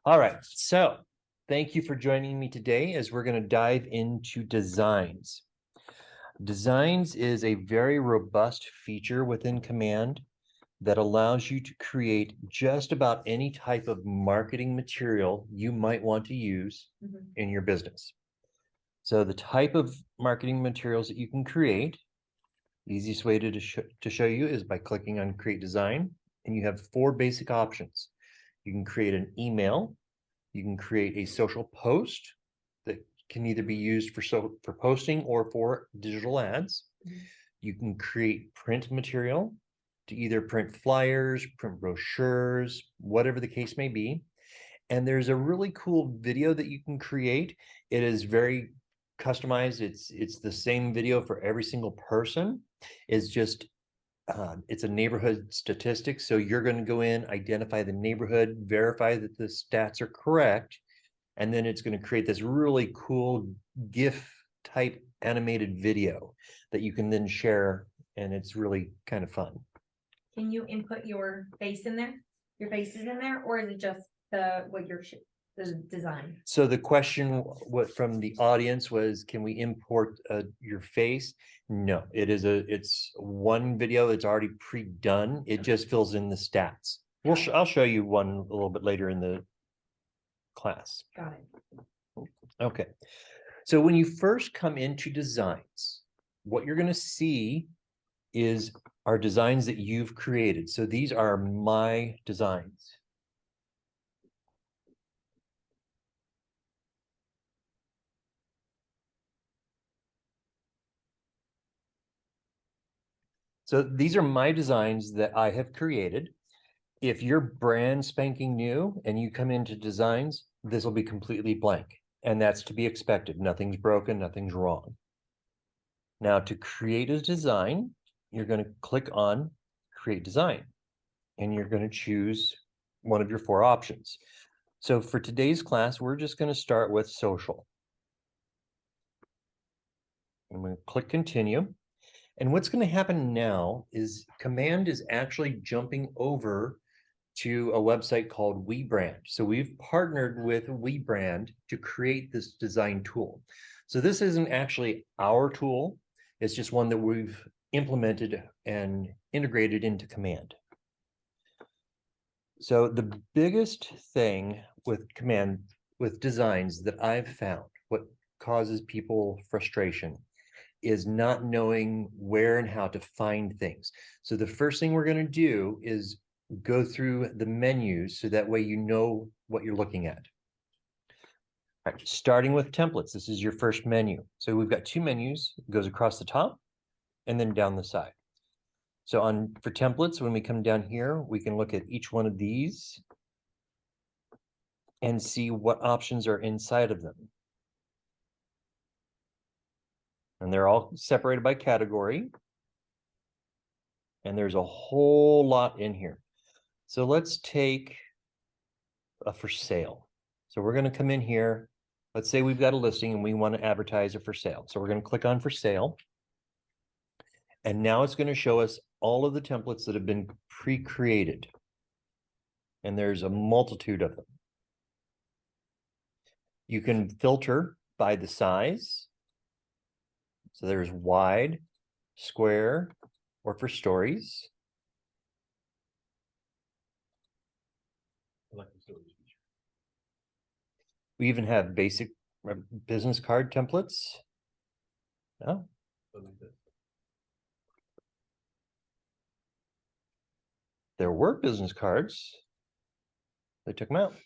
All right, so thank you for joining me today as we're going to dive into designs. Designs is a very robust feature within Command that allows you to create just about any type of marketing material you might want to use in your business. So the type of marketing materials that you can create, the easiest way to show you is by clicking on Create Design, and you have 4 basic options. You can create an email, you can create a social post that can either be used for posting or for digital ads. You can create print material to either print flyers, print brochures, whatever the case may be. And there's a really cool video that you can create. It is very customized. It's the same video for every single person. It's just it's a neighborhood statistic. So you're going to go in, identify the neighborhood, verify that the stats are correct, and then it's going to create this really cool GIF type animated video that you can then share, and it's really kind of fun. Can you input your face in there? Your face is in there, or is it just the design? So the question from the audience was, can we import your face? No, it's one video that's already pre-done. It just fills in the stats. I'll show you one a little bit later in the class. Got it. Okay. So when you first come into designs, what you're going to see is our designs that you've created. So these are my designs. So these are my designs that I have created. If you're brand spanking new and you come into designs, this will be completely blank. And that's to be expected. Nothing's broken, nothing's wrong. Now, to create a design, you're going to click on Create Design, and you're going to choose one of your 4 options. So for today's class, we're just going to start with social. I'm going to click Continue. And what's going to happen now is Command is actually jumping over to a website called WeBrand. So we've partnered with WeBrand to create this design tool. So this isn't actually our tool. It's just one that we've implemented and integrated into Command. So the biggest thing with Command, with designs that I've found, what causes people frustration, is not knowing where and how to find things. So the first thing we're going to do is go through the menus so that way you know what you're looking at. All right, starting with templates, this is your first menu. So we've got 2 menus. It goes across the top and then down the side. So for templates, when we come down here, we can look at each one of these and see what options are inside of them. And they're all separated by category. And there's a whole lot in here. So let's take a for sale. So we're going to come in here. Let's say we've got a listing and we want to advertise it for sale. So we're going to click on for sale. And now it's going to show us all of the templates that have been pre-created. And there's a multitude of them. You can filter by the size. So there's wide, square, or for stories. I like the stories feature. We even have basic business card templates. Oh. There were business cards. They took them out. All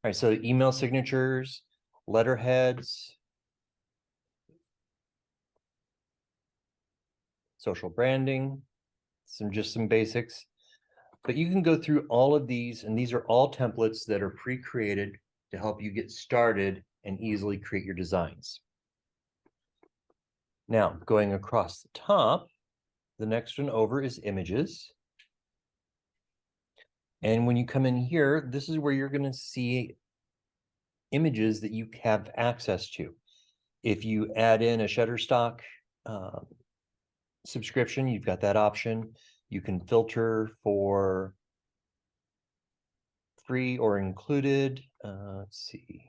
right, so email signatures, letterheads, social branding, just some basics. But you can go through all of these, and these are all templates that are pre-created to help you get started and easily create your designs. Now, going across the top, the next one over is images. And when you come in here, this is where you're going to see images that you have access to. If you add in a Shutterstock subscription, you've got that option. You can filter for free or included. Let's see.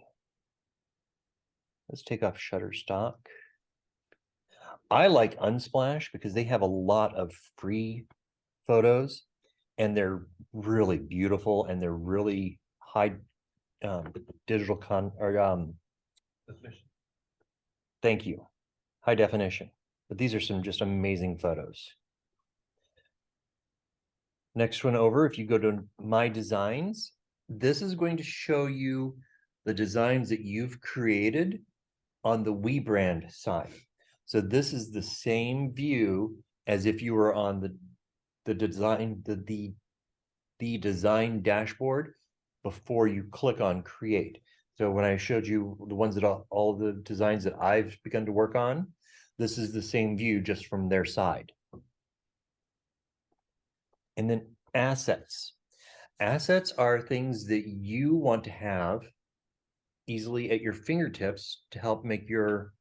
Let's take off Shutterstock. I like Unsplash because they have a lot of free photos and they're really beautiful and they're really high digital thank you, high definition. But these are some just amazing photos. Next one over, if you go to My Designs, this is going to show you the designs that you've created on the WeBrand side. So this is the same view as if you were on the design dashboard before you click on create. So when I showed you the ones that all the designs that I've begun to work on, this is the same view just from their side. And then assets. Assets are things that you want to have easily at your fingertips to help make your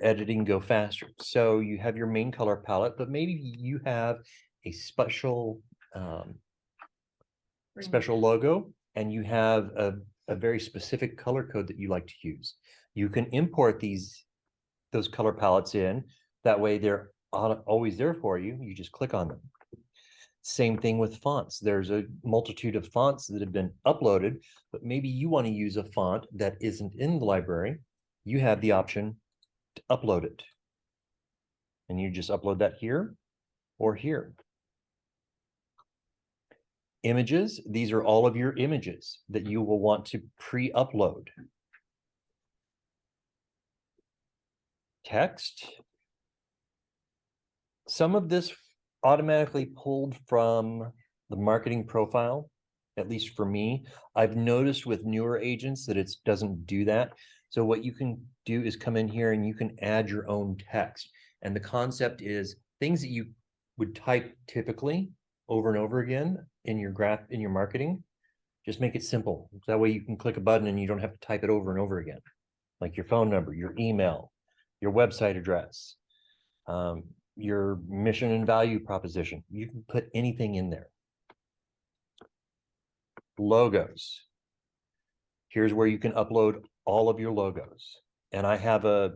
editing go faster. So you have your main color palette, but maybe you have a special logo and you have a very specific color code that you like to use. You can import those color palettes in. That way they're always there for you. You just click on them. Same thing with fonts. There's a multitude of fonts that have been uploaded, but maybe you want to use a font that isn't in the library. You have the option to upload it. And you just upload that here or here. Images, these are all of your images that you will want to pre-upload. Text. Some of this automatically pulled from the marketing profile, at least for me. I've noticed with newer agents that it doesn't do that. So what you can do is come in here and you can add your own text. And the concept is things that you would type typically over and over again in your marketing, just make it simple. That way you can click a button and you don't have to type it over and over again. Like your phone number, your email, your website address, your mission and value proposition. You can put anything in there. Logos. Here's where you can upload all of your logos. And I have a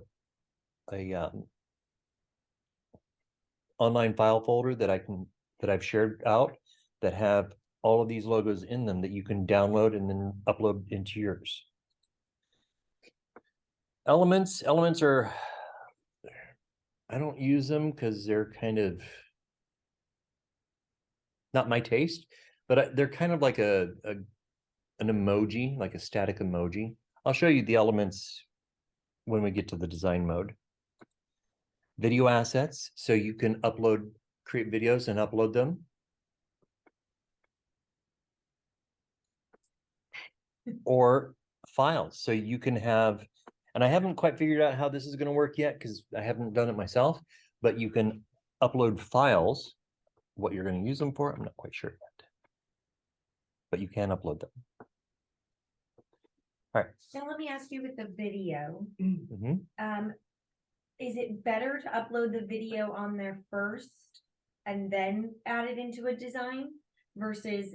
online file folder that I've shared out that have all of these logos in them that you can download and then upload into yours. Elements are, I don't use them because they're kind of not my taste, but they're kind of like an emoji, like a static emoji. I'll show you the elements when we get to the design mode. Video assets, so you can create videos and upload them. Or files, so you can have, and I haven't quite figured out how this is going to work yet because I haven't done it myself, but you can upload files. What you're going to use them for, I'm not quite sure yet, but you can upload them. All right. Now let me ask you with the video, is it better to upload the video on there first and then add it into a design versus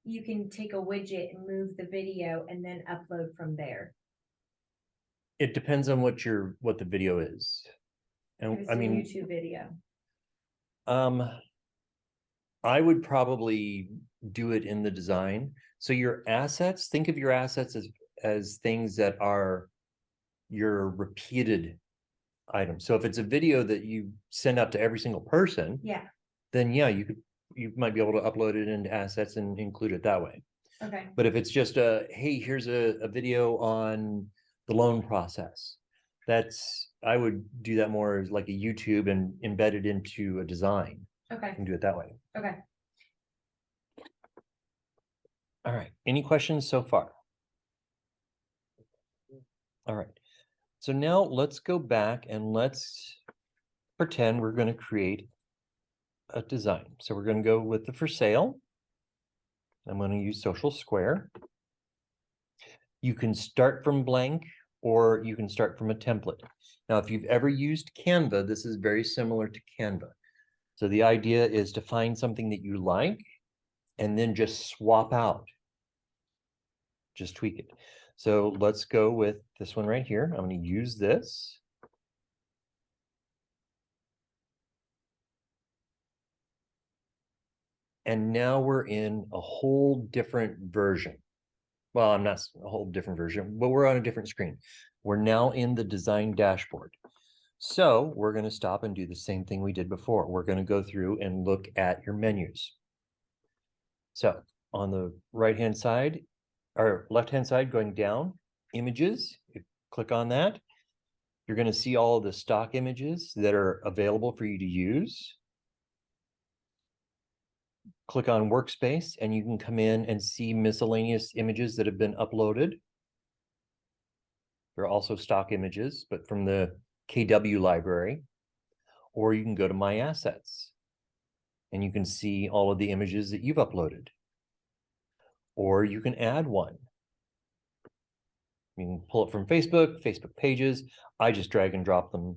you can take a widget and move the video and then upload from there? It depends on what the video is. And I mean, YouTube video. I would probably do it in the design. So your assets, think of your assets as things that are your repeated items. So if it's a video that you send out to every single person, then yeah, you might be able to upload it into assets and include it that way. Okay. But if it's just hey, here's a video on the loan process, I would do that more as like a YouTube and embed it into a design. Okay. And do it that way. Okay. All right. Any questions so far? All right. So now let's go back and let's pretend we're going to create a design. So we're going to go with the for sale. I'm going to use Social Square. You can start from blank or you can start from a template. Now, if you've ever used Canva, this is very similar to Canva. So the idea is to find something that you like and then just swap out just tweak it. So let's go with this one right here. I'm going to use this. And now we're in a whole different version. Well, I'm not a whole different version, but we're on a different screen. We're now in the design dashboard. So we're going to stop and do the same thing we did before. We're going to go through and look at your menus. So on the right-hand side, or left-hand side going down, images, you click on that. You're going to see all of the stock images that are available for you to use. Click on workspace and you can come in and see miscellaneous images that have been uploaded. There are also stock images, but from the KW library, or you can go to My Assets and you can see all of the images that you've uploaded, or you can add one. You can pull it from Facebook pages. I just drag and drop them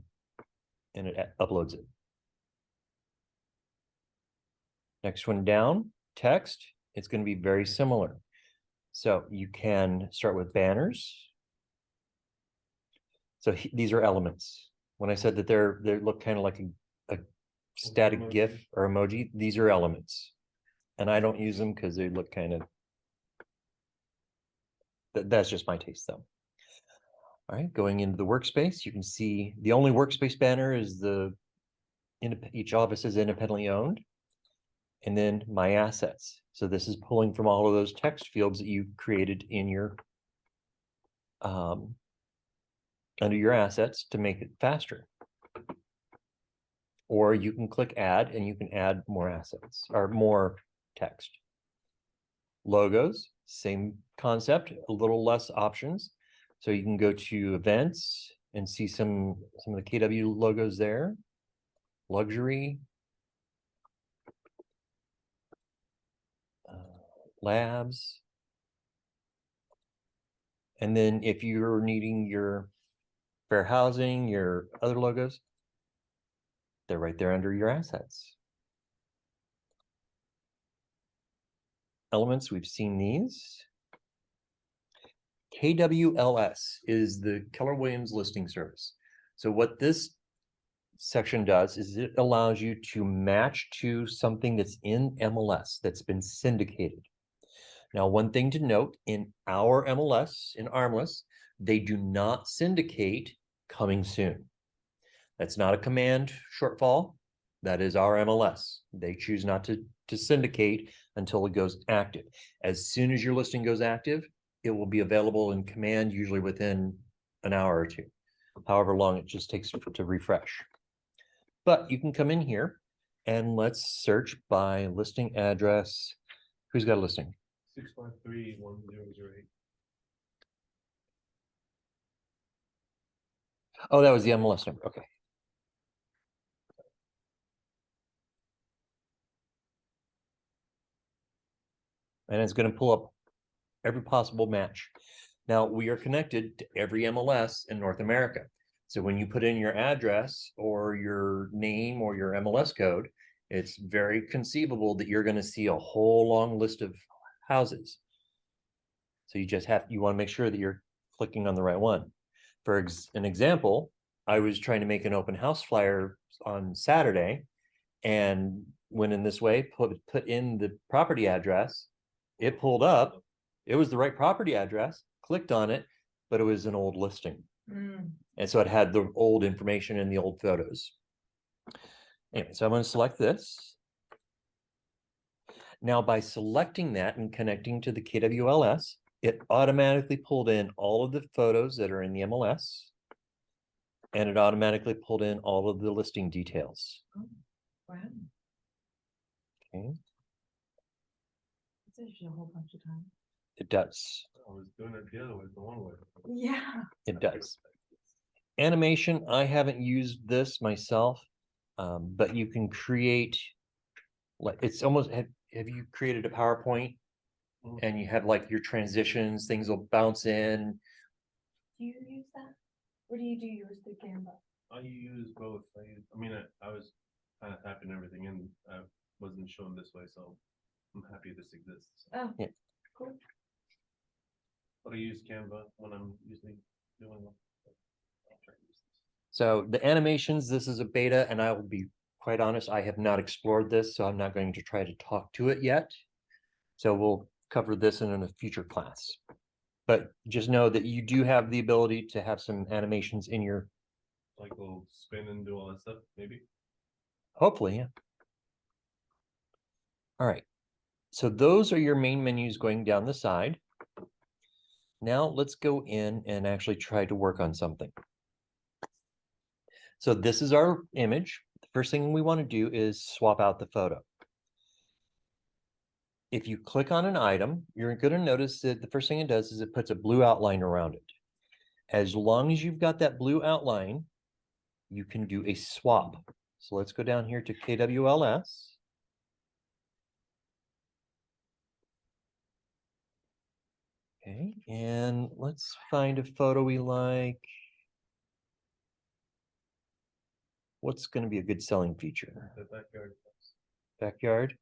and it uploads it. Next one down, text, it's going to be very similar. So you can start with banners. So these are elements. When I said that they look kind of like a static emoji. GIF or emoji, these are elements. And I don't use them because they look kind of, that's just my taste though. All right, going into the workspace, you can see the only workspace banner is each office is independently owned. And then My Assets. So this is pulling from all of those text fields that you created in your under your assets to make it faster. Or you can click add and you can add more assets or more text. Logos, same concept, a little less options. So you can go to events and see some of the KW logos there. Luxury, labs. And then if you're needing your fair housing, your other logos, they're right there under your assets. Elements, we've seen these. KWLS is the Keller Williams Listing Service. So what this section does is it allows you to match to something that's in MLS that's been syndicated. Now, one thing to note, in our MLS, in Armless, they do not syndicate coming soon. That's not a command shortfall. That is our MLS. They choose not to syndicate until it goes active. As soon as your listing goes active, it will be available in command, usually within an hour or two, however long it just takes to refresh. But you can come in here and let's search by listing address. Who's got a listing? 653-1008. Oh, that was the MLS number. Okay. And it's going to pull up every possible match. Now, we are connected to every MLS in North America. So when you put in your address or your name or your MLS code, it's very conceivable that you're going to see a whole long list of houses. So you want to make sure that you're clicking on the right one. For an example, I was trying to make an open house flyer on Saturday and went in this way, put in the property address. It pulled up. It was the right property address, clicked on it, but it was an old listing. And so it had the old information and the old photos. Anyway, so I'm going to select this. Now, by selecting that and connecting to the KWLS, it automatically pulled in all of the photos that are in the MLS. And it automatically pulled in all of the listing details. Oh, wow. Okay. That's actually a whole bunch of time. It does. I was doing it the other way, the one way. Yeah. It does. Animation, I haven't used this myself, but you can create, like, it's almost, have you created a PowerPoint and you have like your transitions, things will bounce in? Do you use that? Or do you do yours through Canva? I use both. I was kind of typing everything in. I wasn't shown this way, so I'm happy this exists. Oh, Yeah. cool. But I use Canva when I'm usually doing them. I'll try to use this. So the animations, this is a beta, and I will be quite honest, I have not explored this, so I'm not going to try to talk to it yet. So we'll cover this in a future class. But just know that you do have the ability to have some animations in your, Like we'll spin and do all that stuff, maybe. hopefully, yeah. All right. So those are your main menus going down the side. Now let's go in and actually try to work on something. So this is our image. The first thing we want to do is swap out the photo. If you click on an item, you're going to notice that the first thing it does is it puts a blue outline around it. As long as you've got that blue outline, you can do a swap. So let's go down here to KWLS. Okay, and let's find a photo we like. What's going to be a good selling feature? The backyard. Backyard.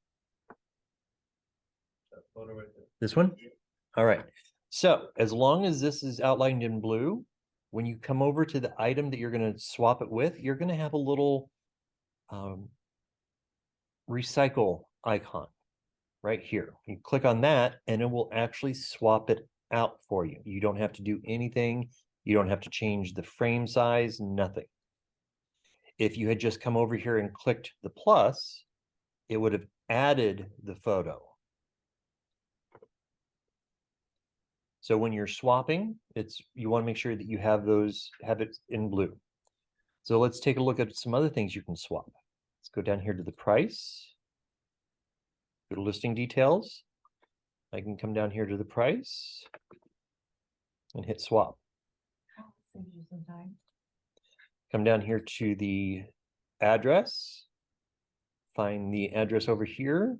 That photo right there. This one? All right. So as long as this is outlined in blue, when you come over to the item that you're going to swap it with, you're going to have a little recycle icon right here. You click on that and it will actually swap it out for you. You don't have to do anything. You don't have to change the frame size, nothing. If you had just come over here and clicked the plus, it would have added the photo. So when you're swapping, you want to make sure that you have it in blue. So let's take a look at some other things you can swap. Let's go down here to the price. Go to listing details. I can come down here to the price and hit swap. Save you some time. Come down here to the address. Find the address over here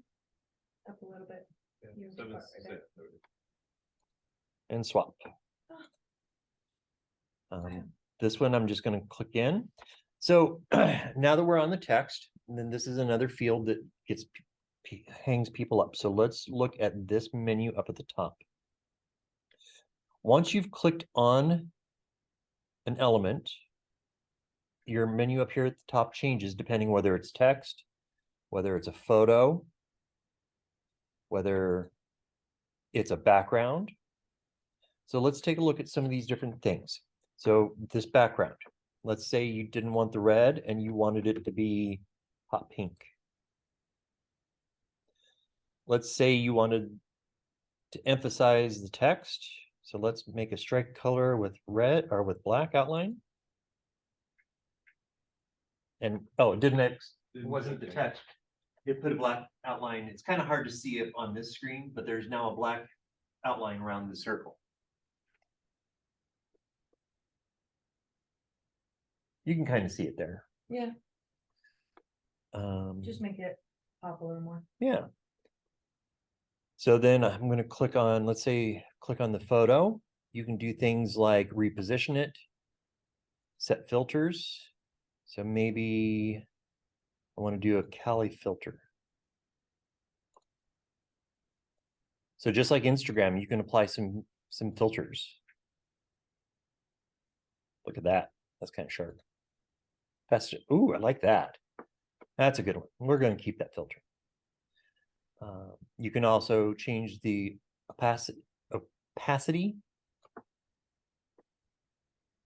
Up a little bit. Yeah, Your 7, part right 6, there. there it is. and swap. This one I'm just going to click in. So now that we're on the text, and then this is another field that hangs people up. So let's look at this menu up at the top. Once you've clicked on an element, your menu up here at the top changes depending whether it's text, whether it's a photo, whether it's a background. So let's take a look at some of these different things. So this background, let's say you didn't want the red and you wanted it to be hot pink. Let's say you wanted to emphasize the text. So let's make a strike color with red or with black outline. And oh, it wasn't the text. It put a black outline. It's kind of hard to see it on this screen, but there's now a black outline around the circle. You can kind of see it there. Yeah, just make it pop a little more. Yeah. So then I'm going to click on, let's say, click on the photo. You can do things like reposition it, set filters. So maybe I want to do a Cali filter. So just like Instagram, you can apply some filters. Look at that. That's kind of sharp. Ooh, I like that. That's a good one. We're going to keep that filter. You can also change the opacity.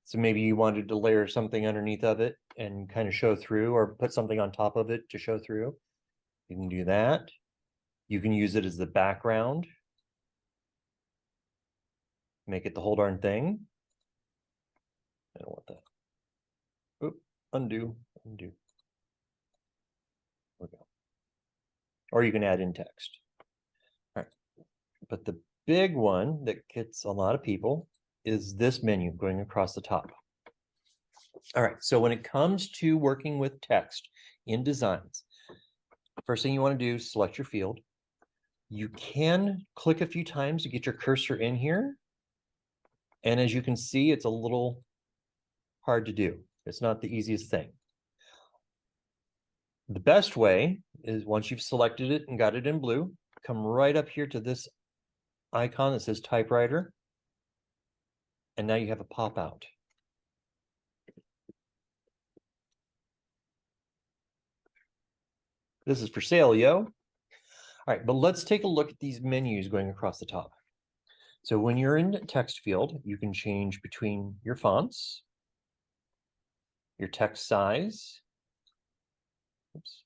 So maybe you wanted to layer something underneath of it and kind of show through, or put something on top of it to show through. You can do that. You can use it as the background. Make it the whole darn thing. I don't want that. Oop, undo. There we go. Or you can add in text. All right. But the big one that gets a lot of people is this menu going across the top. All right. So when it comes to working with text in designs, first thing you want to do is select your field. You can click a few times to get your cursor in here. And as you can see, it's a little hard to do. It's not the easiest thing. The best way is once you've selected it and got it in blue, come right up here to this icon that says typewriter. And now you have a pop out. This is for sale, yo. All right, but let's take a look at these menus going across the top. So when you're in the text field, you can change between your fonts, your text size, oops,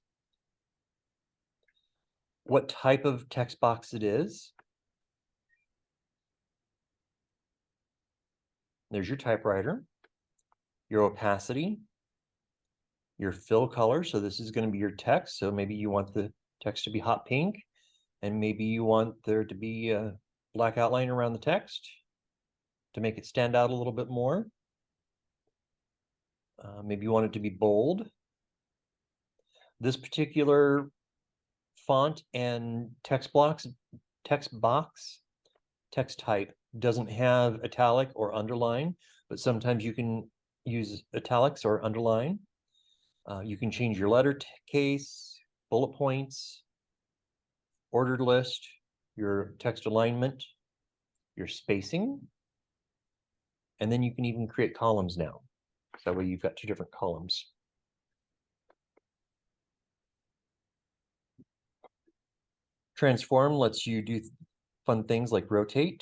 what type of text box it is. There's your typewriter, your opacity, your fill color. So this is going to be your text. So maybe you want the text to be hot pink, and maybe you want there to be a black outline around the text to make it stand out a little bit more. Maybe you want it to be bold. This particular font and text box type doesn't have italic or underline, but sometimes you can use italics or underline. You can change your letter case, bullet points, ordered list, your text alignment, your spacing, and then you can even create columns now. So that way you've got two different columns. Transform lets you do fun things like rotate.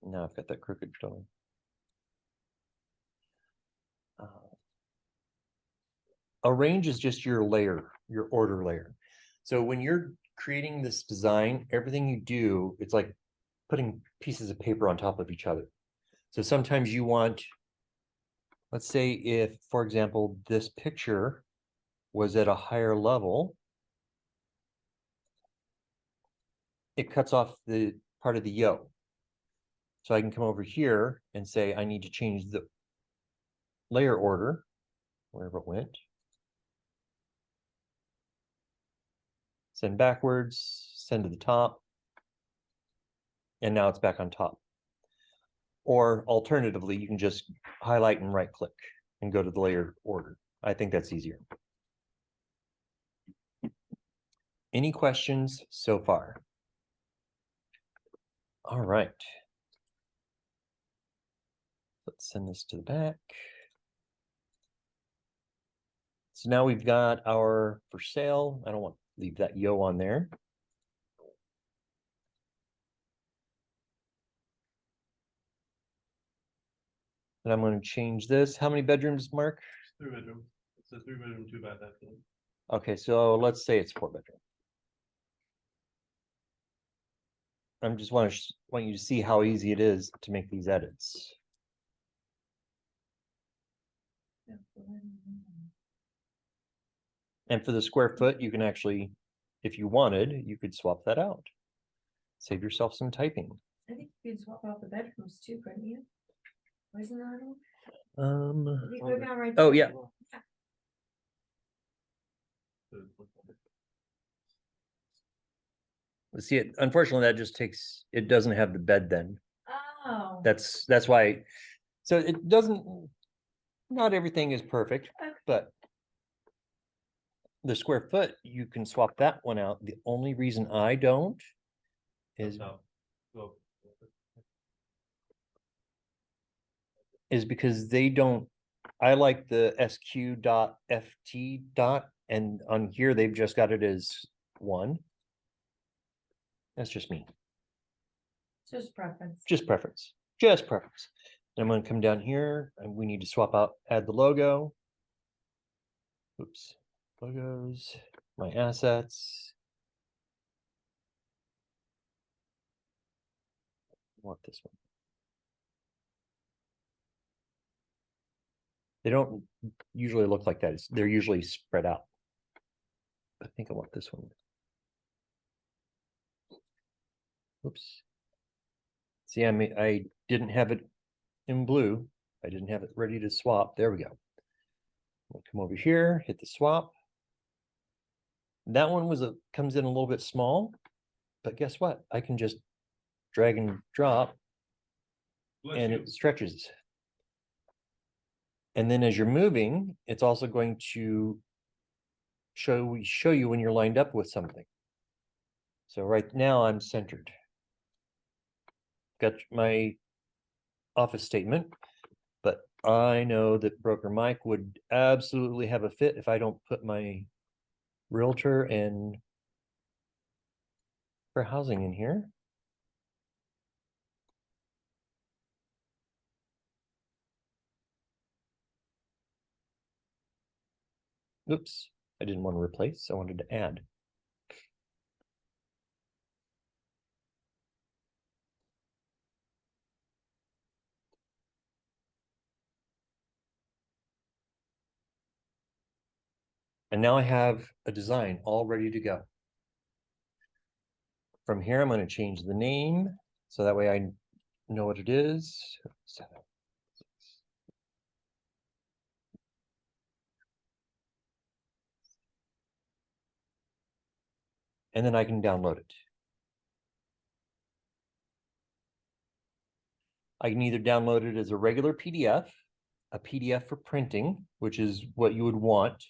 Now I've got that crooked going. Arrange is just your layer, your order layer. So when you're creating this design, everything you do, it's like putting pieces of paper on top of each other. So sometimes you want, let's say if, for example, this picture was at a higher level, it cuts off the part of the yo. So I can come over here and say, I need to change the layer order, wherever it went. Send backwards, send to the top. And now it's back on top. Or alternatively, you can just highlight and right click and go to the layer order. I think that's easier. Any questions so far? All right. Let's send this to the back. So now we've got our for sale. I don't want to leave that yo on there. And I'm going to change this. How many bedrooms, Mark? 3 bedroom. It's a 3 bedroom, 2 bath actually. Okay, so let's say it's 4 bedroom. I just want you to see how easy it is to make these edits. And for the square foot, you can actually, if you wanted, you could swap that out. Save yourself some typing. I think you could swap out the bedrooms too, couldn't you? Wasn't that all? You go down right Oh, there. yeah. See it. Unfortunately, that just takes. It doesn't have the bed then. Oh. That's why. So it doesn't. Not everything is perfect, Okay. but the square foot you can swap that one out. The only reason I don't is because they don't. I like the sq.ft dot, and on here they've just got it as 1. That's just me. Just preference. Just preference. Just preference. And I'm going to come down here and we need to swap out, add the logo. Oops. Logos, my assets. I want this one. They don't usually look like that. They're usually spread out. I think I want this one. Oops. See, I didn't have it in blue. I didn't have it ready to swap. There we go. We'll come over here, hit the swap. That one comes in a little bit small, but guess what? I can just drag and drop and it stretches. And then as you're moving, it's also going to show you when you're lined up with something. So right now I'm centered. Got my office statement, but I know that broker Mike would absolutely have a fit if I don't put my realtor and for housing in here. Oops, I didn't want to replace, I wanted to add. And now I have a design all ready to go. From here, I'm going to change the name so that way I know what it is. And then I can download it. I can either download it as a regular PDF, a PDF for printing, which is what you would want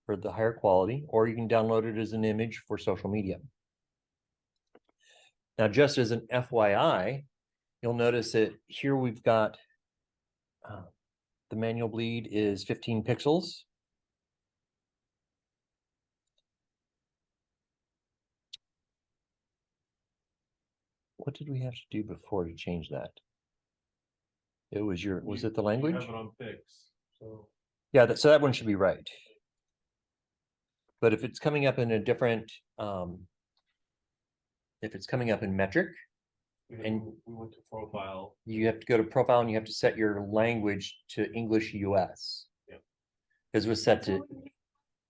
for the higher quality, or you can download it as an image for social media. Now, just as an FYI, you'll notice that here we've got the manual bleed is 15 pixels. What did we have to do before to change that? It was was it the language? You have it on fix, so. Yeah, so that one should be right. But if it's coming up in a different, if it's coming up in metric, and we went to profile. you have to go to profile and you have to set your language to English US. Yeah. Because it was set to,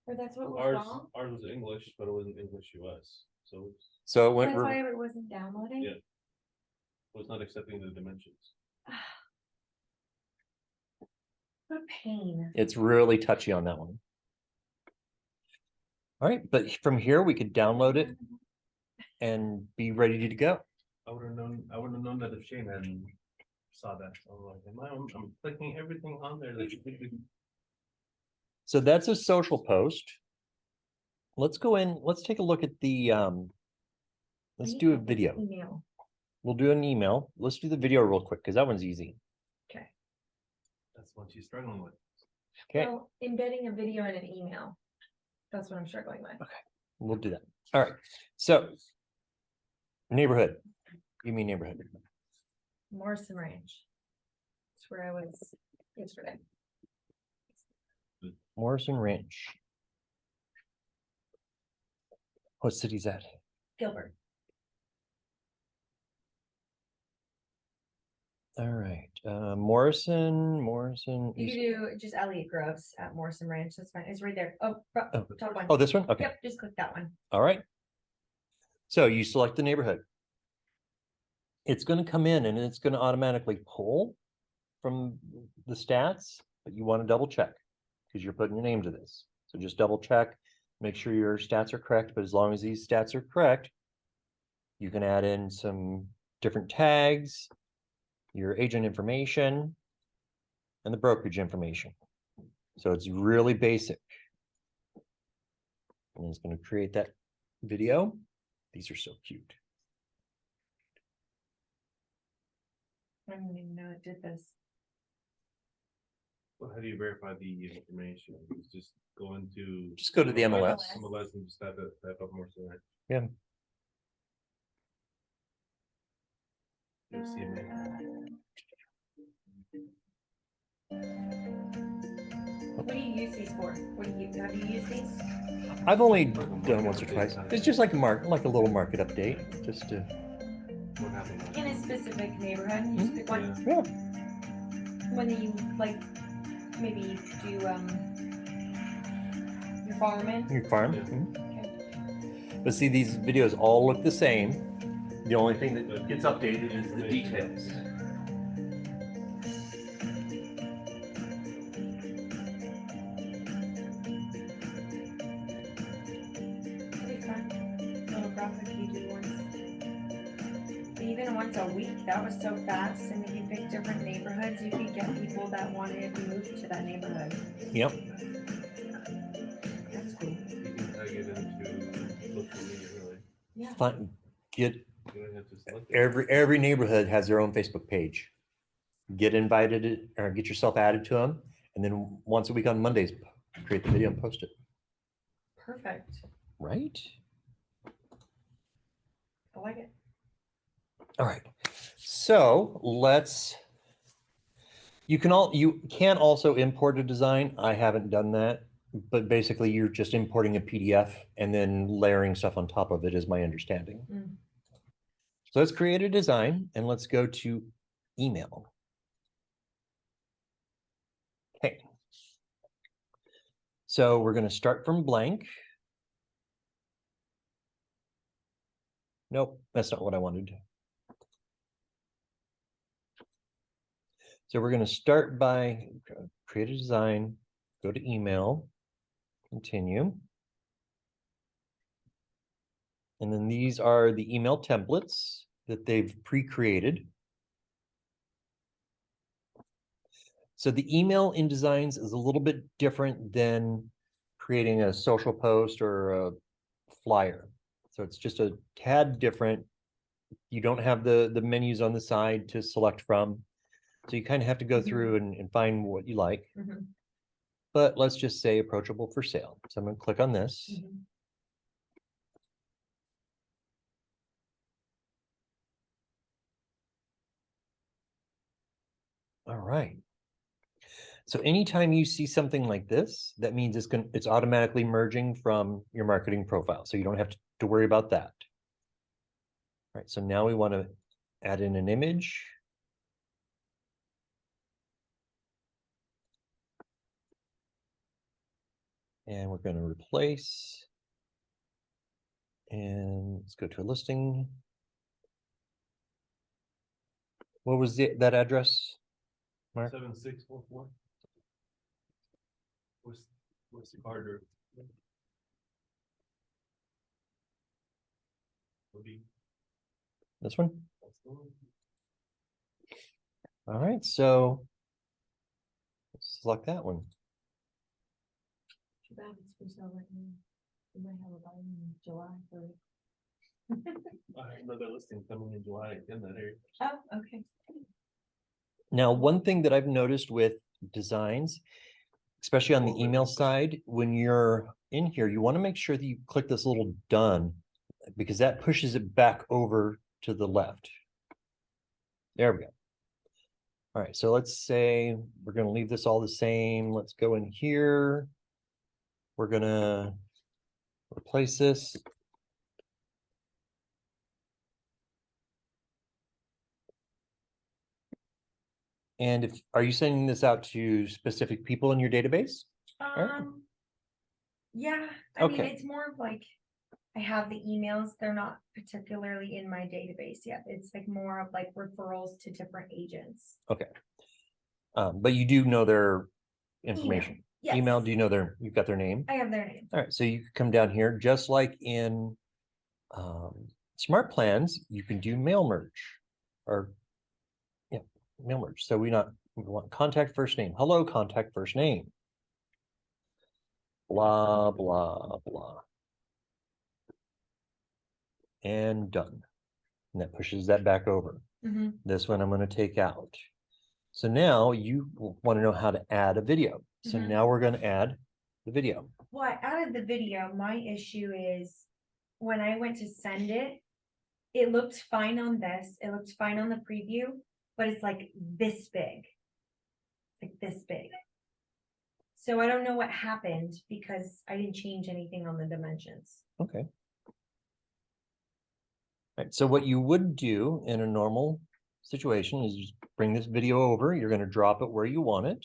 Or that's what was wrong? Ours was English, but it wasn't English US, so so it went, That's why it wasn't downloading? Yeah. it was not accepting the dimensions. What a pain. it's really touchy on that one. All right, but from here we could download it and be ready to go. I would have known that if Shane hadn't saw that. So I'm like, I'm clicking everything on there that you think. So that's a social post. Let's go in, let's take a look at the, let's do a video. Email. We'll do an email. Let's do the video real quick because that one's easy. Okay. That's what she's struggling with. Okay, Well, embedding a video in an email. That's what I'm struggling with. okay, we'll do that. All right, so neighborhood. Give me neighborhood. Morrison Ranch. That's where I was yesterday. Morrison Ranch. What city's that? Gilbert. All right, Morrison. You can do just Elliott Groves at Morrison Ranch. That's fine. It's right there. Oh, Oh. top one. Oh, this one? Okay. Yep, just click that one. All right. So you select the neighborhood. It's going to come in and it's going to automatically pull from the stats, but you want to double check because you're putting your name to this. So just double check, make sure your stats are correct. But as long as these stats are correct, you can add in some different tags, your agent information, and the brokerage information. So it's really basic. And it's going to create that video. These are so cute. I didn't even know it did this. Well, how do you verify the information? It's just go into. Just go to the MLS. MLS and just type up Morrison Ranch. Yeah. You'll see it, man. What do you use these for? Have you used these? I've only done once or twice. It's just like a like a little market update, just to. What happened? In a specific neighborhood, you just pick one. Yeah. When you like, maybe do your farming. Your farm. Yeah. Mhm. But see, these videos all look the same. The only thing that gets updated is the details. Pretty fun. Little graphic you do once. Even once a week, that was so fast. And if you pick different neighborhoods, you could get people that wanted to move to that neighborhood. Yep. That's cool. get You don't have to select it. every neighborhood has their own Facebook page. Get invited or get yourself added to them, and then once a week on Mondays, create the video and post it. Perfect. Right? I like it. All right. So you can also import a design. I haven't done that, but basically you're just importing a PDF and then layering stuff on top of it is my understanding. Mm. So let's create a design and let's go to email. Okay. So we're going to start from blank. Nope, that's not what I wanted. So we're going to start by create a design, go to email, continue. And then these are the email templates that they've pre-created. So the email in designs is a little bit different than creating a social post or a flyer. So it's just a tad different. You don't have the menus on the side to select from. So you kind of have to go through and find what you like. But let's just say approachable for sale. So I'm going to click on this. All right. So anytime you see something like this, that means it's automatically merging from your marketing profile. So you don't have to worry about that. All right, so now we want to add in an image. And we're going to replace. And let's go to a listing. What was that address, Mark? 7644. What's the Carter? This one? All right, so let's select that one. Too bad it's for sale right now. We might have a buy in July for it. I have another listing coming in July in that area. Oh, okay. Now, one thing that I've noticed with designs, especially on the email side, when you're in here, you want to make sure that you click this little done because that pushes it back over to the left. There we go. All right, so let's say we're going to leave this all the same. Let's go in here. We're going to replace this. And are you sending this out to specific people in your database? Yeah, I mean, Okay. it's more of like, I have the emails, they're not particularly in my database yet. It's like more of like referrals to different agents. Okay. But you do know their information. Yes. Email, do you know you've got their name? I have their name. All right, so you can come down here, just like in Smart Plans, you can do mail merge or mail merge. So we want contact first name. Hello, contact first name. Blah, blah, blah. And done. And that pushes that back over. This one I'm going to take out. So now you want to know how to add a video. So now we're going to add the video. Well, I added the video. My issue is when I went to send it, it looked fine on this. It looked fine on the preview, but it's like this big. Like this big. So I don't know what happened because I didn't change anything on the dimensions. Okay. All right, so what you would do in a normal situation is just bring this video over. You're going to drop it where you want it.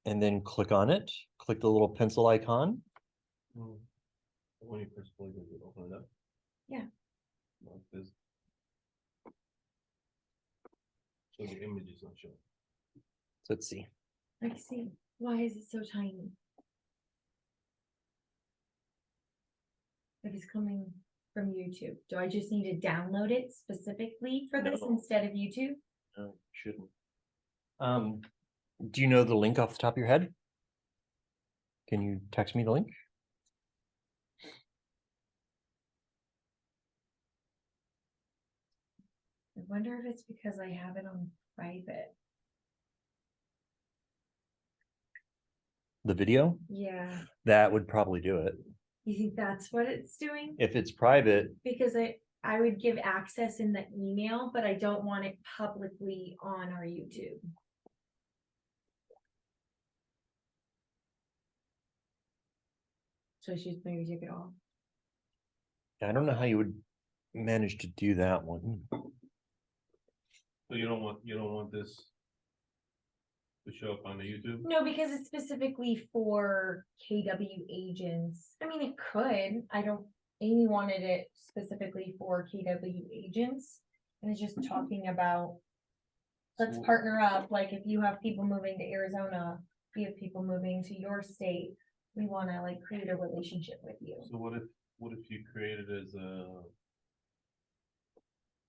And then click on it. Click the little pencil icon. When you press play, does it open it up? Yeah. Like this. So the image is not showing. So let's see. Let's see. Why is it so tiny? If it's coming from YouTube, do I just need to download it specifically for this No. instead of YouTube? No, shouldn't. Do you know the link off the top of your head? Can you text me the link? I wonder if it's because I have it on private. The video, Yeah, that would probably do it. you think that's what it's doing? If it's private, Because I would give access in the email, but I don't want it publicly on our YouTube. So she's maybe take it off. I don't know how you would manage to do that one. So you don't want this to show up on the YouTube? No, because it's specifically for KW agents. I mean, it could. I don't, Amy wanted it specifically for KW agents. And it's just talking about, let's So- partner up, like if you have people moving to Arizona, you have people moving to your state, we wanna like create a relationship with you. So what if you create it as a,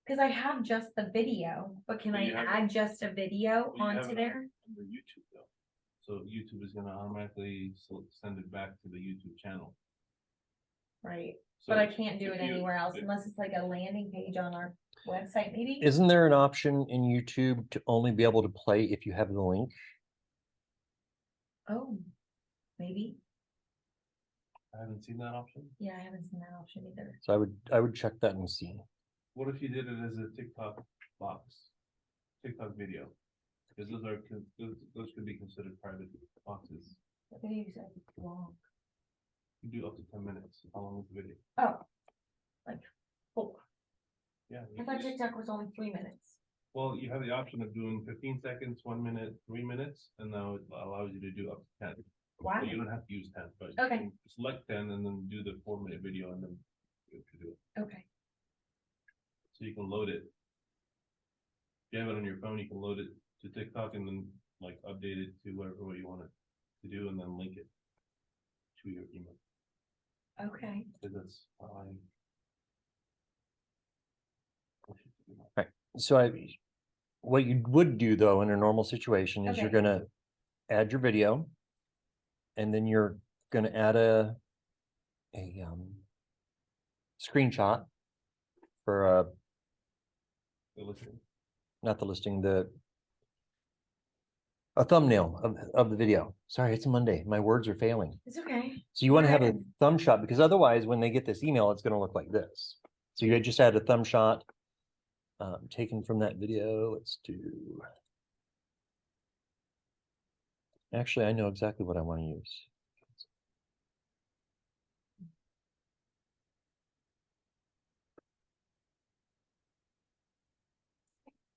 Cause I have just the video, but can But I you have it- add just a video you have onto it there? under YouTube though? So YouTube is gonna automatically send it back to the YouTube channel. Right, So but I can't do if it you- anywhere else if- unless it's like a landing page on our website, maybe? Isn't there an option in YouTube to only be able to play if you have the link? Oh, maybe. I haven't seen that option. Yeah, I haven't seen that option either. So I would check that and see. What if you did it as a TikTok box, TikTok video? Because those could be considered private boxes. The video's like long. You do up to 10 minutes. How long is the video? Oh, like 4. Yeah. I thought TikTok was only 3 minutes. Well, you have the option of doing 15 seconds, 1 minute, 3 minutes, and now it allows you to do up to 10. Wow. So you don't have to use 10, but Okay. you can select 10 and then do the 4-minute video and then you can do it. Okay. So you can load it. If you have it on your phone, you can load it to TikTok and then like update it to whatever you want it to do and then link it to your email. Okay. Because that's how So what you would do though in a normal situation is you're Okay. gonna add your video. And then you're gonna add a screenshot for the listing. not the listing, a thumbnail of the video. Sorry, it's a Monday. My words are failing. It's okay. So you want to have a Alright. thumb shot because otherwise when they get this email, it's gonna look like this. So you just add a thumb shot taken from that video. Let's do. Actually, I know exactly what I want to use.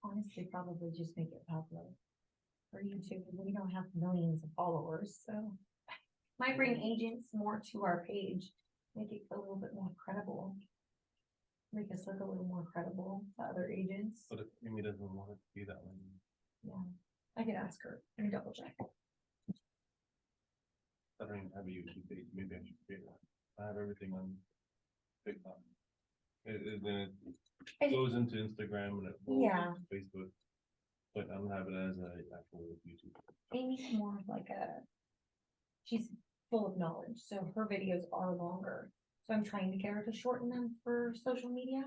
Honestly, probably just make it public. For YouTube, we don't have millions of followers, so. Might bring agents more to our page, make it a little bit more credible. Make us look a little more credible to other agents. But if Amy doesn't want it to be that way, Yeah, I could ask her and double check. I don't even have a YouTube page. Maybe I should create one. I have everything on TikTok. Then it goes into Instagram and it goes Yeah. into Facebook. But I don't have it as an actual YouTube. Amy's more of like she's full of knowledge, so her videos are longer. So I'm trying to get her to shorten them for social media.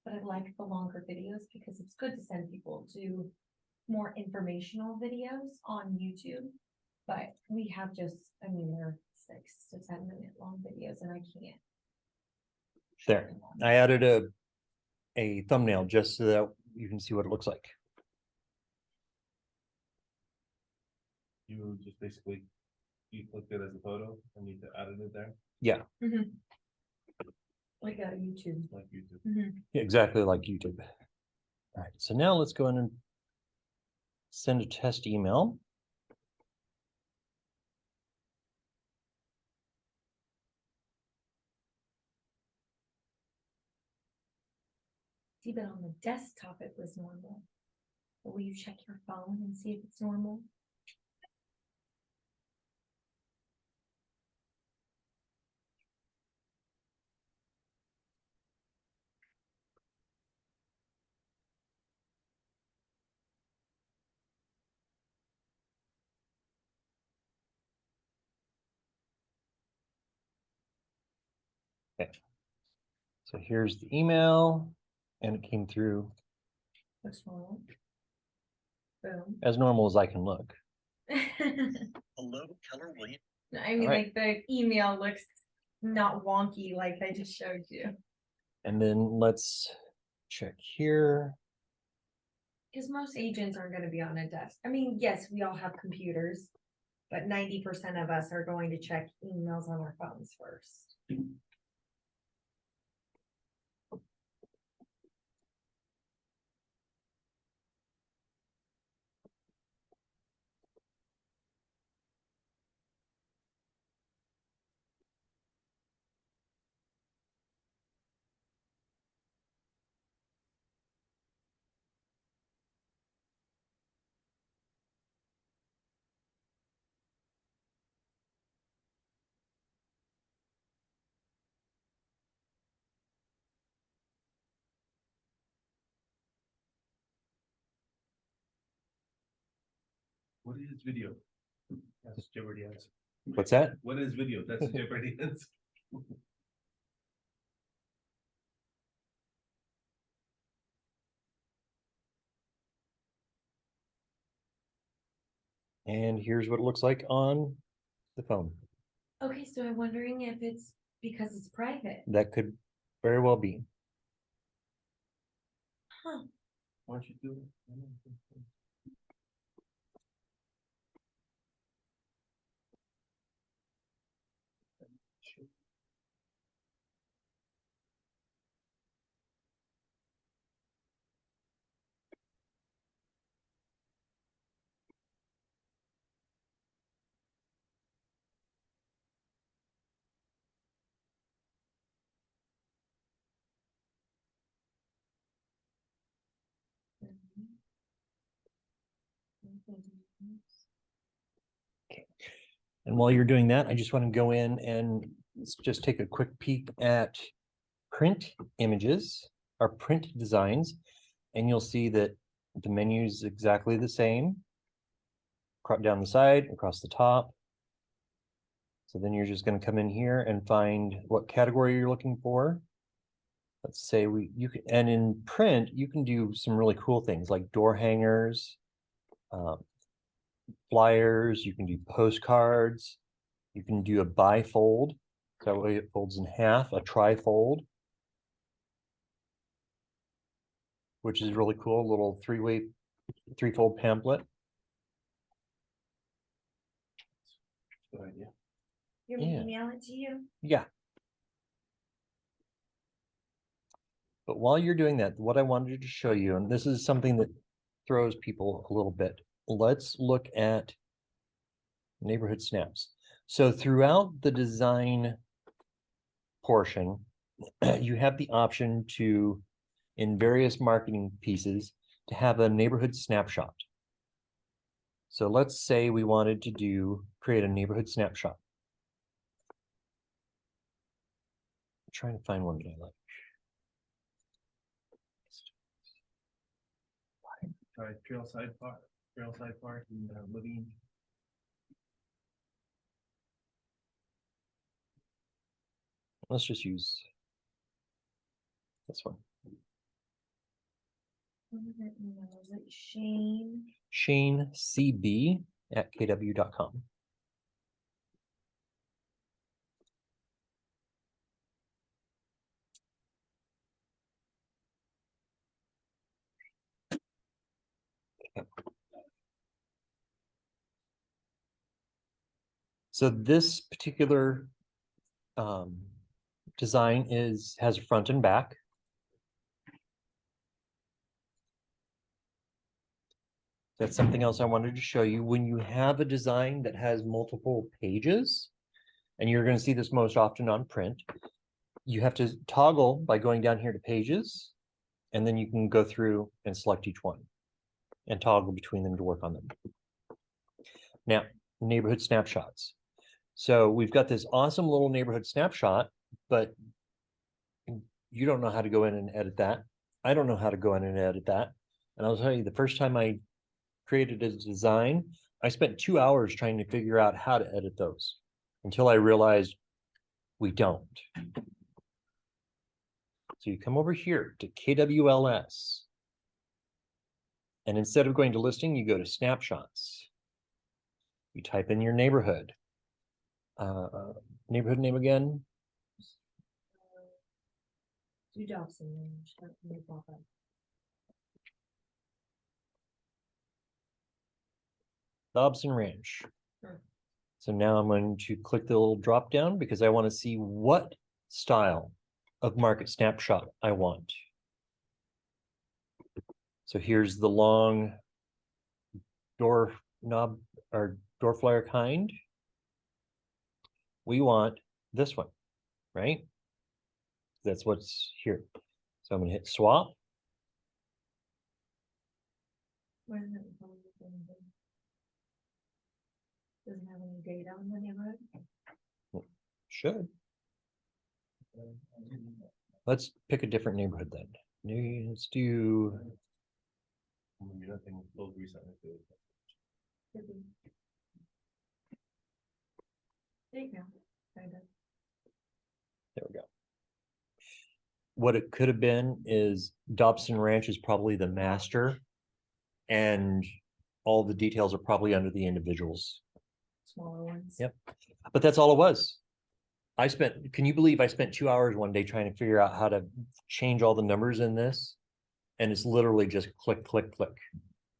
But I like the longer videos because it's good to send people to more informational videos on YouTube. But we have just, I mean, they're 6 to 10 minute long videos and I can't. There, shorten them. I added a thumbnail just so that you can see what it looks like. You just basically, you clicked it as a photo and you added it there, Yeah, Mhm. Like a YouTube. like YouTube. exactly like YouTube. All right, so now let's go in and send a test email. See, but on the desktop, it was normal. But will you check your phone and see if it's normal? So here's the email and it came through Looks normal. Boom. as normal as I can look. Hello, Keller Williams. I mean, Alright. like the email looks not wonky like I just showed you. And then let's check here. Because most agents aren't gonna be on a desk. I mean, yes, we all have computers, but 90% of us are going to check emails on our phones first. What is video? That's Jeopardy answer. What's that? What is video? That's the Jeopardy answer. And here's what it looks like on the phone. Okay, so I'm wondering if it's because it's private. That could very well be. Huh. Why don't you do it? And while you're doing that, I just want to go in and let's just take a quick peek at print images, our print designs, and you'll see that the menu is exactly the same. Crop down the side, across the top. So then you're just going to come in here and find what category you're looking for. Let's say you can, and in print, you can do some really cool things like door hangers, flyers, you can do postcards, you can do a bifold, so that way it folds in half, a trifold, which is really cool, a little three-fold pamphlet. Good idea. You're gonna Yeah. email it to you? Yeah. But while you're doing that, what I wanted to show you, and this is something that throws people a little bit, let's look at neighborhood snaps. So throughout the design portion, you have the option to, in various marketing pieces, to have a neighborhood snapshot. So let's say we wanted to create a neighborhood snapshot. I'm trying to find one that I like. Try Trailside Park and Living. Let's just use this one. What was that email? Was it Shane? ShaneCB@kw.com. So this particular design has a front and back. That's something else I wanted to show you. When you have a design that has multiple pages, and you're going to see this most often on print, you have to toggle by going down here to pages, and then you can go through and select each one and toggle between them to work on them. Now, neighborhood snapshots. So we've got this awesome little neighborhood snapshot, but you don't know how to go in and edit that. I don't know how to go in and edit that. And I'll tell you, the first time I created a design, I spent 2 hours trying to figure out how to edit those until I realized we don't. So you come over here to KWLS. And instead of going to listing, you go to snapshots. You type in your neighborhood. Neighborhood name again. Do Dobson Range, that may pop up. Dobson Ranch. Sure. So now I'm going to click the little drop down because I want to see what style of market snapshot I want. So here's the long door knob or door flyer kind. We want this one, right? That's what's here. So I'm going to hit swap. Where is it? Doesn't have any data on the neighborhood. Should. Let's pick a different neighborhood then. Let's do. Nothing will reset it. Could be. There you go. Kind of. There we go. What it could have been is Dobson Ranch is probably the master, and all the details are probably under the individuals. Smaller ones. Yep. But that's all it was. Can you believe I spent 2 hours one day trying to figure out how to change all the numbers in this? And it's literally just click, click, click.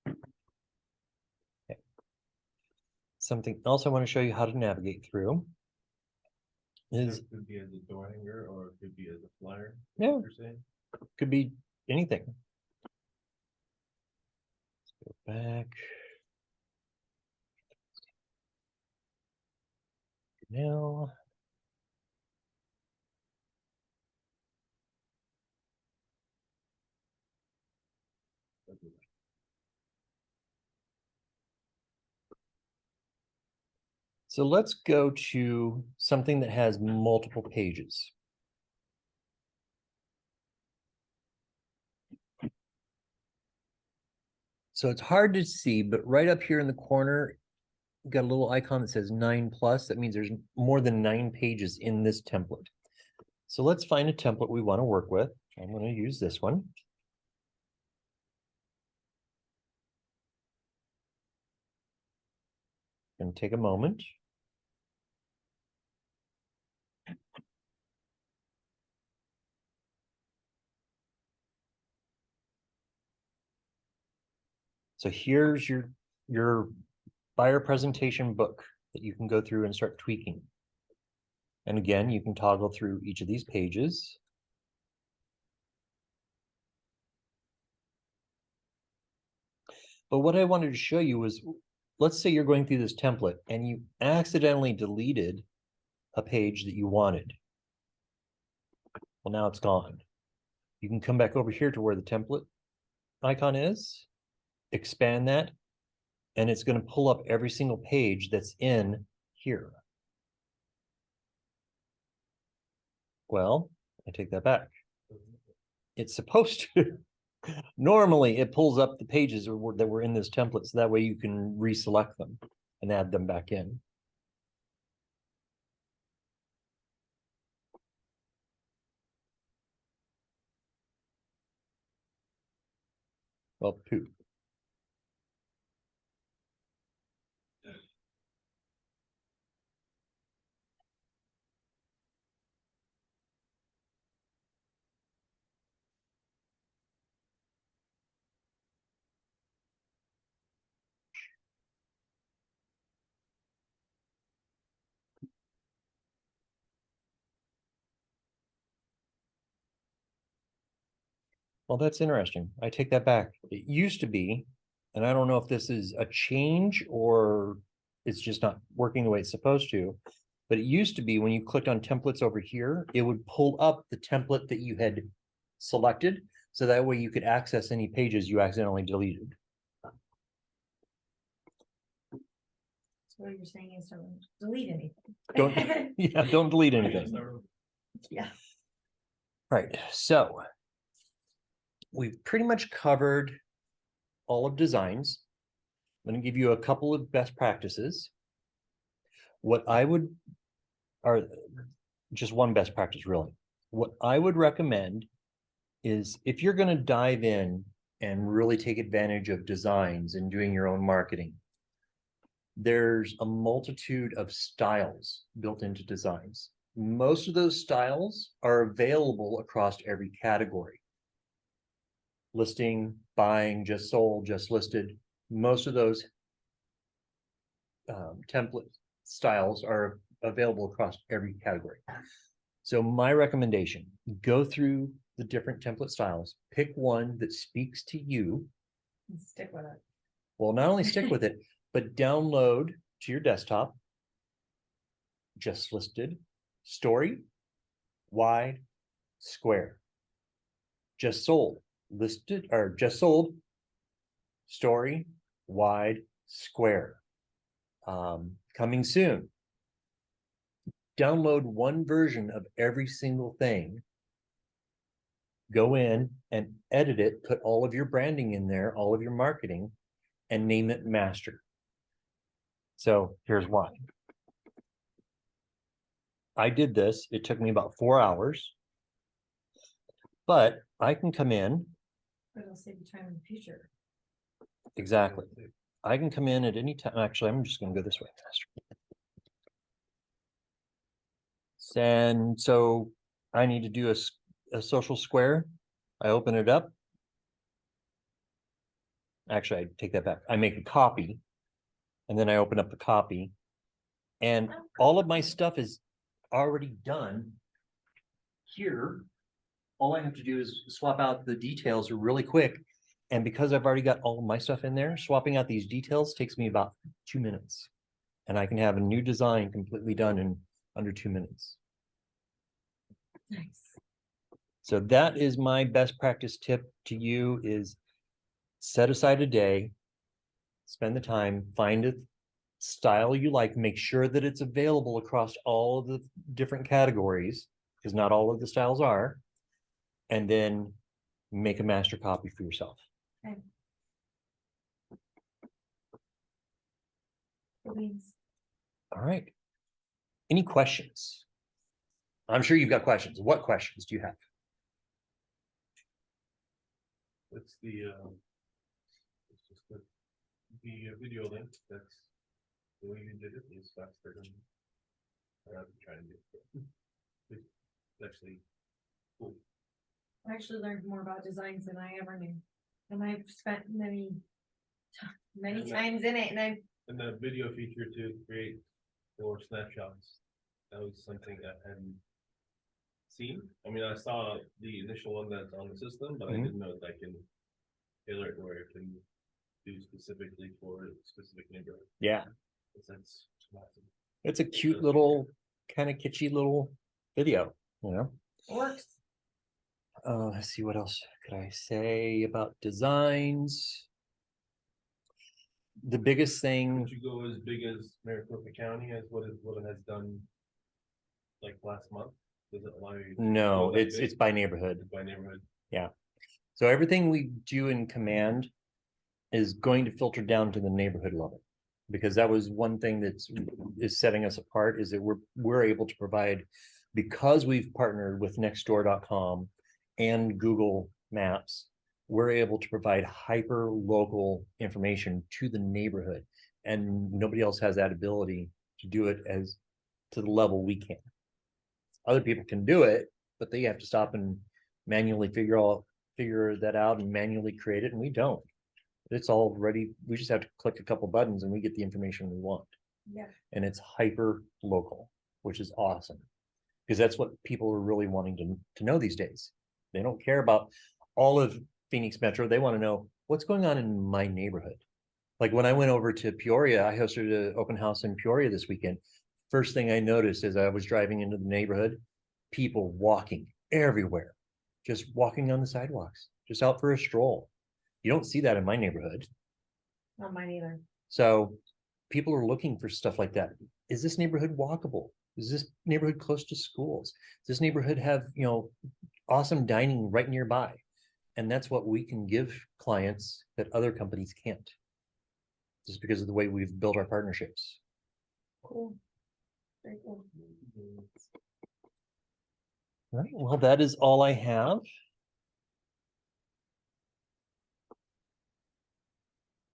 Okay. Something else I want to show you how to navigate through is, It could be as a door hanger or it could be as a flyer. Yeah. You're saying? could be anything. Let's go back. Now. So let's go to something that has multiple pages. So it's hard to see, but right up here in the corner, you've got a little icon that says 9+. That means there's more than 9 pages in this template. So let's find a template we want to work with. I'm going to use this one. And take a moment. So here's your buyer presentation book that you can go through and start tweaking. And again, you can toggle through each of these pages. But what I wanted to show you was, let's say you're going through this template and you accidentally deleted a page that you wanted. Well, now it's gone. You can come back over here to where the template icon is, expand that, and it's going to pull up every single page that's in here. Well, I take that back. It's supposed to. Normally, it pulls up the pages that were in this template, so that way you can reselect them and add them back in. Well, poop. Well, that's interesting. I take that back. It used to be, and I don't know if this is a change or it's just not working the way it's supposed to, but it used to be when you clicked on templates over here, it would pull up the template that you had selected. So that way you could access any pages you accidentally deleted. So what you're saying is don't delete anything. Don't delete anything. Yeah. Right. So we've pretty much covered all of designs. I'm going to give you a couple of best practices. What I would, or just one best practice really. What I would recommend is if you're going to dive in and really take advantage of designs and doing your own marketing, there's a multitude of styles built into designs. Most of those styles are available across every category. Listing, buying, just sold, just listed. Most of those template styles are available across every category. So my recommendation, go through the different template styles, pick one that speaks to you. And stick with it. Well, not only stick with it, but download to your desktop, just listed, story, wide, square, just sold, listed, or just sold, story, wide, square. Coming soon. Download one version of every single thing, go in and edit it, put all of your branding in there, all of your marketing, and name it master. So here's why. I did this, it took me about 4 hours, but I can come in. But it'll save you time in the future. Exactly. I can come in at any time. Actually, I'm just going to go this way faster. And so I need to do a social square. I open it up. Actually, I take that back. I make a copy and then I open up the copy and all of my stuff is already done here. All I have to do is swap out the details really quick. And because I've already got all of my stuff in there, swapping out these details takes me about 2 minutes. And I can have a new design completely done in under 2 minutes. Nice. So that is my best practice tip to you is set aside a day, spend the time, find a style you like, make sure that it's available across all of the different categories, because not all of the styles are, and then make a master copy for yourself. Okay. Please. All right. Any questions? I'm sure you've got questions. What questions do you have? What's the, it's just the video link, that's the way you did it is faster than I'm trying to do it. It's actually cool. I actually learned more about designs than I ever knew. And I've spent many times in it, and I've And the video feature to create more snapshots, that was something I hadn't seen. I mean, I saw the initial one that's on the system, but I didn't know that I can tailor it where it can do specifically for a specific neighborhood. Yeah. That's awesome. It's a cute little, kind of kitschy little video, you know? works. Let's see, what else could I say about designs? The biggest thing, Would you go as big as Maricopa County as what it has done like last month? Does it allow you? to no, go that it's big? by neighborhood. It's by neighborhood. So everything we do in Command is going to filter down to the neighborhood level. Because that was one thing is setting us apart, is that we're able to provide, because we've partnered with nextdoor.com and Google Maps, we're able to provide hyper local information to the neighborhood, and nobody else has that ability to do it as to the level we can. Other people can do it, but they have to stop and manually figure that out and manually create it, and we don't. It's all ready. We just have to click a couple buttons and we get the information we want. Yeah. And it's hyper local, which is awesome, because that's what people are really wanting to know these days. They don't care about all of Phoenix Metro. They want to know what's going on in my neighborhood. Like when I went over to Peoria, I hosted an open house in Peoria this weekend. First thing I noticed as I was driving into the neighborhood, people walking everywhere, just walking on the sidewalks, just out for a stroll. You don't see that in my neighborhood. Not mine either. So people are looking for stuff like that. Is this neighborhood walkable? Is this neighborhood close to schools? Does this neighborhood have, awesome dining right nearby? And that's what we can give clients that other companies can't, just because of the way we've built our partnerships. Cool. Very cool. All right, well, that is all I have.